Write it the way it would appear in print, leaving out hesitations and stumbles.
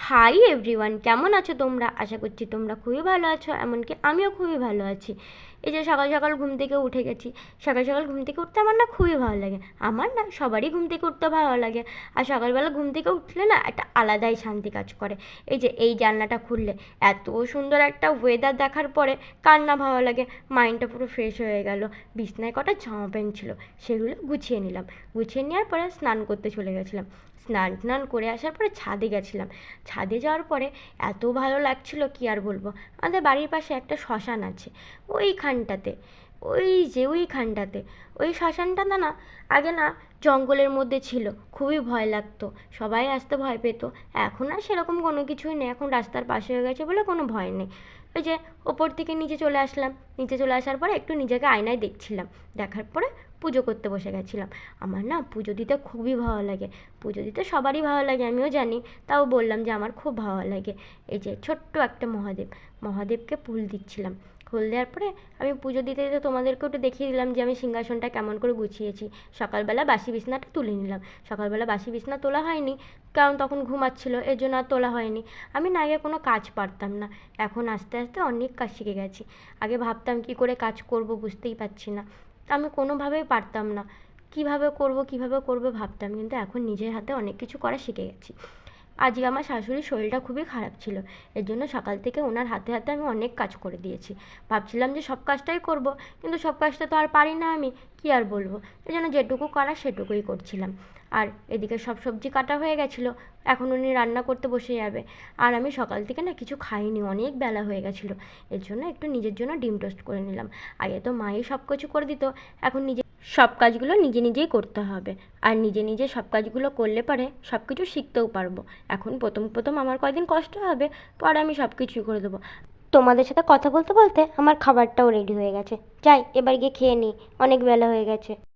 Hi everyone, কেমন আছো তোমরা? আশা করছি তোমরা খুবই ভালো আছো, এমনকি আমিও খুবই ভালো আছি। এই যে সকাল সকাল ঘুম থেকে উঠে গেছি। সকাল সকাল ঘুম থেকে উঠতে আমার না খুবই ভালো লাগে। আমার না, সবারই ঘুম থেকে উঠতে ভালো লাগে। আর সকালবেলা ঘুম থেকে উঠলে না একটা আলাদাই শান্তি কাজ করে। এই যে এই জানলাটা খুললে এত সুন্দর একটা ওয়েদার দেখার পরে কার না ভালো লাগে। মাইন্ডটা পুরো ফ্রেশ হয়ে গেল। বিছনায় কটা জামা প্যান্ট ছিল, সেগুলো গুছিয়ে নিলাম। গুছিয়ে নেওয়ার পরে স্নান করতে চলে গেছিলাম। স্নান করে আসার পরে ছাদে গেছিলাম। ছাদে যাওয়ার পরে এত ভালো লাগছিল কি আর বলবো। আমাদের বাড়ির পাশে একটা শ্মশান আছে, ওইখানটাতে, ওইখানটাতে ওই শ্মশানটাতে না, আগে না জঙ্গলের মধ্যে ছিল, খুবই ভয় লাগতো, সবাই আসতে ভয় পেত। এখন আর সেরকম কোনো কিছুই নেই, এখন রাস্তার পাশে হয়ে গেছে বলে কোনো ভয় নেই। ওই যে ওপর থেকে নিচে চলে আসলাম। নিচে চলে আসার পরে একটু নিজেকে আয়নায় দেখছিলাম। দেখার পরে পুজো করতে বসে গেছিলাম। আমার না পুজো দিতে খুবই ভালো লাগে। পুজো দিতে সবারই ভালো লাগে, আমিও জানি, তাও বললাম যে আমার খুব ভালো লাগে। এই যে ছোট্ট একটা মহাদেবকে ফুল দিচ্ছিলাম। ফুল দেওয়ার পরে আমি পুজো দিতে দিতে তোমাদেরকেও একটু দেখিয়ে দিলাম যে আমি সিংহাসনটা কেমন করে গুছিয়েছি। সকালবেলা বাসি বিছনাটা তুলে নিলাম। সকালবেলা বাসি বিছনা তোলা হয়নি, কারণ তখন ঘুমাচ্ছিল, এর জন্য আর তোলা হয়নি। আমি না আগে কোনো কাজ পারতাম না, এখন আস্তে আস্তে অনেক কাজ শিখে গেছি। আগে ভাবতাম কী করে কাজ করব, বুঝতেই পারছি না, আমি কোনোভাবেই পারতাম না। কীভাবে করবো ভাবতাম, কিন্তু এখন নিজের হাতে অনেক কিছু করা শিখে গেছি। আজকে আমার শাশুড়ির শরীরটা খুবই খারাপ ছিল, এর জন্য সকাল থেকে ওনার হাতে হাতে আমি অনেক কাজ করে দিয়েছি। ভাবছিলাম যে সব কাজটাই করব, কিন্তু সব কাজটা তো আর পারি না আমি, কী আর বলবো। এই জন্য যেটুকু করার সেটুকুই করছিলাম। আর এদিকে সব সবজি কাটা হয়ে গেছিলো, এখন উনি রান্না করতে বসে যাবে। আর আমি সকাল থেকে না কিছু খাইনি, অনেক বেলা হয়ে গেছিলো, এর জন্য একটু নিজের জন্য ডিম টোস্ট করে নিলাম। আগে তো মাই সব কিছু করে দিত, এখন সব কাজগুলো নিজেই করতে হবে। আর নিজে সব কাজগুলো করলে পরে সব কিছু শিখতেও পারবো। এখন প্রথম আমার কয়দিন কষ্ট হবে, পরে আমি সব কিছুই করে দেবো। তোমাদের সাথে কথা বলতে বলতে আমার খাবারটাও রেডি হয়ে গেছে। যাই, এবার গিয়ে খেয়ে নিই, অনেক বেলা হয়ে গেছে।